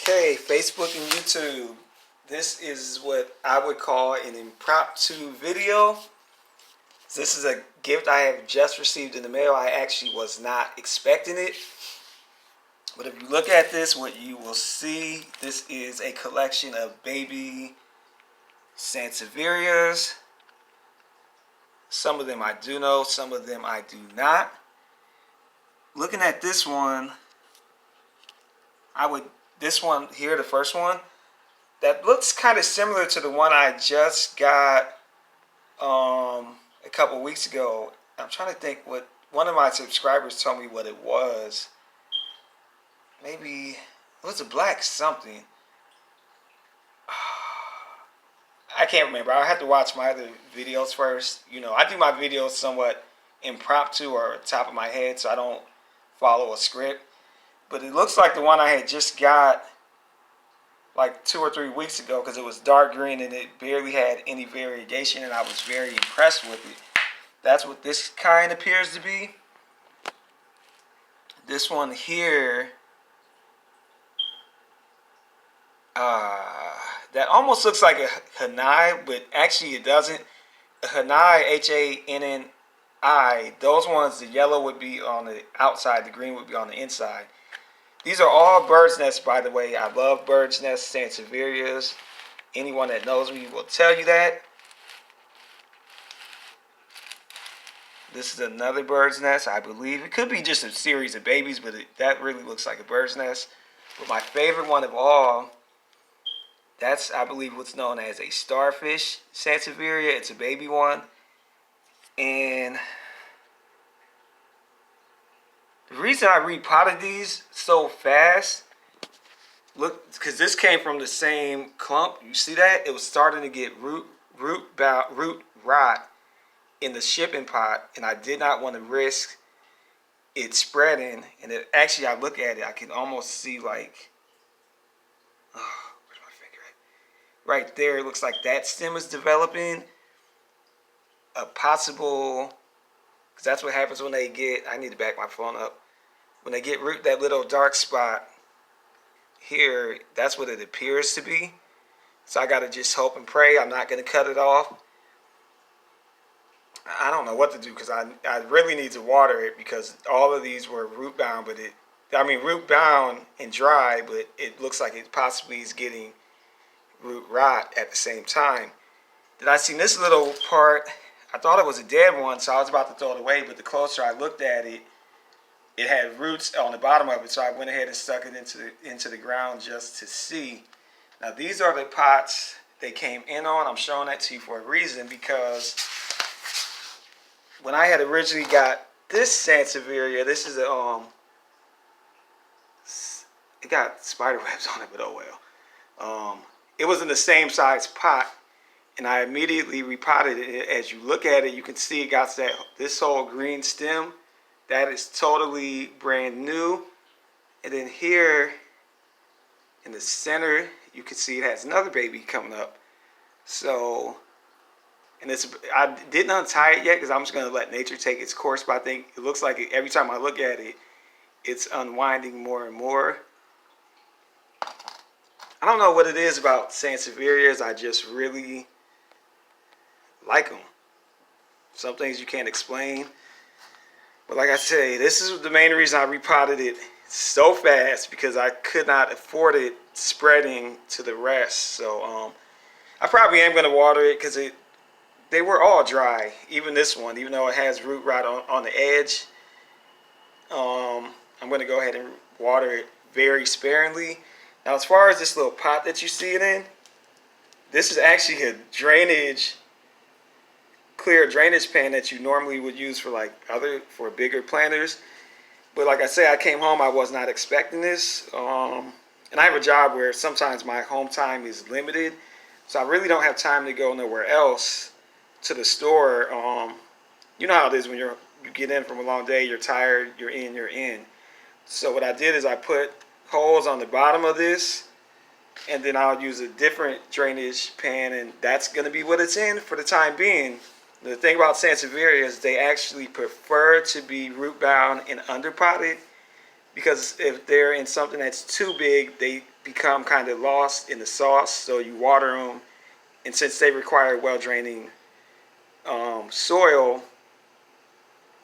Okay, Facebook and YouTube. This is what I would call an impromptu video. This is a gift I have just received in the mail. I actually was not expecting it. But if you look at this, what you will see, this is a collection of baby Sanseverias. Some of them I do know, some of them I do not. Looking at this one, this one here, the first one, that looks kind of similar to the one I just got a couple weeks ago. I'm trying to think what one of my subscribers told me what it was. Maybe it was a black something. I can't remember. I have to watch my other videos first. You know, I do my videos somewhat impromptu or top of my head, so I don't follow a script. But it looks like the one I had just got like 2 or 3 weeks ago, because it was dark green and it barely had any variegation, and I was very impressed with it. That's what this kind appears to be. This one here, that almost looks like a Hanai, but actually it doesn't. A Hanai, Hanni, those ones, the yellow would be on the outside, the green would be on the inside. These are all bird's nests, by the way. I love bird's nests, Sanseverias. Anyone that knows me will tell you that. This is another bird's nest, I believe. It could be just a series of babies, but that really looks like a bird's nest. But my favorite one of all, that's, I believe, what's known as a starfish Sanseveria. It's a baby one. And the reason I repotted these so fast, look, because this came from the same clump. You see that? It was starting to get root rot in the shipping pot, and I did not want to risk it spreading. And it actually, I look at it, I can almost see like, oh, where's my finger at? Right there, it looks like that stem is developing. A possible, because that's what happens when they get, I need to back my phone up. When they get root, that little dark spot here, that's what it appears to be. So I got to just hope and pray I'm not going to cut it off. I don't know what to do, because I really need to water it, because all of these were root bound, but root bound and dry, but it looks like it possibly is getting root rot at the same time. Then I seen this little part. I thought it was a dead one, so I was about to throw it away, but the closer I looked at it, it had roots on the bottom of it, so I went ahead and stuck it into the ground just to see. Now these are the pots they came in on. I'm showing that to you for a reason, because when I had originally got this Sanseveria, this is a it got spider webs on it, but oh well. It was in the same size pot, and I immediately repotted it. As you look at it, you can see it got this whole green stem. That is totally brand new. And then here in the center, you can see it has another baby coming up. So, and I didn't untie it yet, because I'm just going to let nature take its course. But I think it looks like every time I look at it, it's unwinding more and more. I don't know what it is about Sanseverias. I just really like them. Some things you can't explain. But like I say, this is the main reason I repotted it so fast, because I could not afford it spreading to the rest. So I probably am going to water it, because they were all dry. Even this one, even though it has root rot on the edge. I'm going to go ahead and water it very sparingly. Now, as far as this little pot that you see it in, this is actually a clear drainage pan that you normally would use for bigger planters. But like I say, I came home, I was not expecting this. And I have a job where sometimes my home time is limited, so I really don't have time to go nowhere else to the store. You know how it is when you get in from a long day, you're tired, you're in. So what I did is I put holes on the bottom of this, and then I'll use a different drainage pan, and that's going to be what it's in for the time being. The thing about Sanseveria is they actually prefer to be root bound and underpotted, because if they're in something that's too big, they become kind of lost in the sauce. So you water them, and since they require well-draining soil,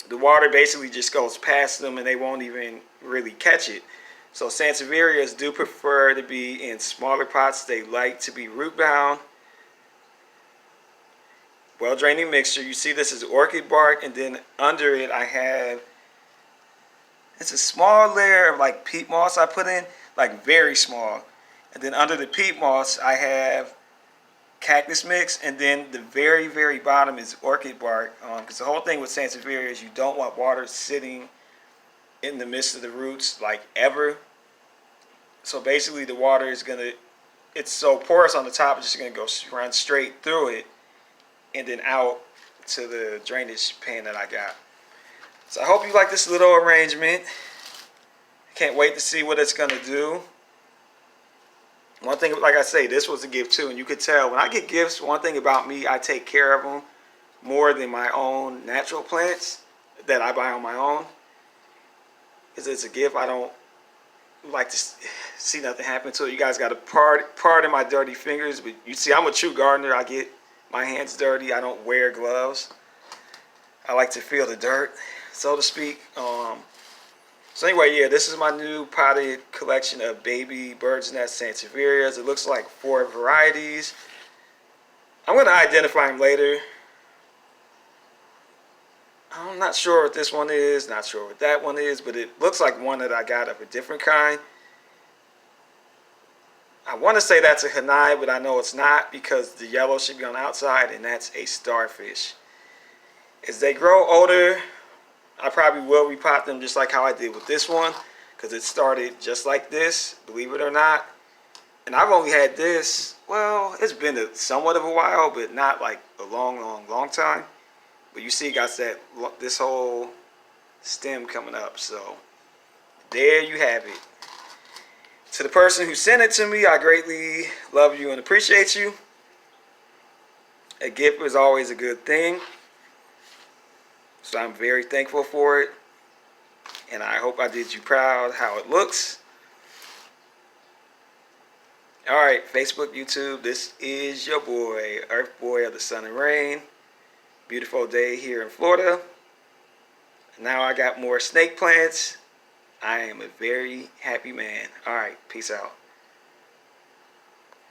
the water basically just goes past them and they won't even really catch it. So Sanseverias do prefer to be in smaller pots. They like to be root bound. Well-draining mixture. You see this is orchid bark, and then under it I have, it's a small layer of like peat moss I put in, like very small. And then under the peat moss I have cactus mix, and then the very, very bottom is orchid bark. Because the whole thing with Sanseveria is you don't want water sitting in the midst of the roots, like ever. So basically the water is gonna, it's so porous on the top, it's just gonna go run straight through it and then out to the drainage pan that I got. So I hope you like this little arrangement. Can't wait to see what it's gonna do. One thing, like I say, this was a gift too, and you could tell when I get gifts, one thing about me, I take care of them more than my own natural plants that I buy on my own. Because it's a gift, I don't like to see nothing happen to it. You guys got to pardon my dirty fingers, but you see, I'm a true gardener. I get my hands dirty. I don't wear gloves. I like to feel the dirt, so to speak. So anyway, yeah, this is my new potted collection of baby bird's nest Sanseverias. It looks like 4 varieties. I'm going to identify them later. I'm not sure what this one is, not sure what that one is, but it looks like one that I got of a different kind. I want to say that's a Hanai, but I know it's not because the yellow should be on the outside, and that's a starfish. As they grow older, I probably will repot them just like how I did with this one, because it started just like this, believe it or not. And I've only had this, well, it's been somewhat of a while, but not like a long time. But you see, it got this whole stem coming up. So there you have it. To the person who sent it to me, I greatly love you and appreciate you. A gift is always a good thing. So I'm very thankful for it. And I hope I did you proud how it looks. Alright, Facebook, YouTube, this is your boy, Earth Boy of the Sun and Rain. Beautiful day here in Florida. Now I got more snake plants. I am a very happy man. Alright, peace out.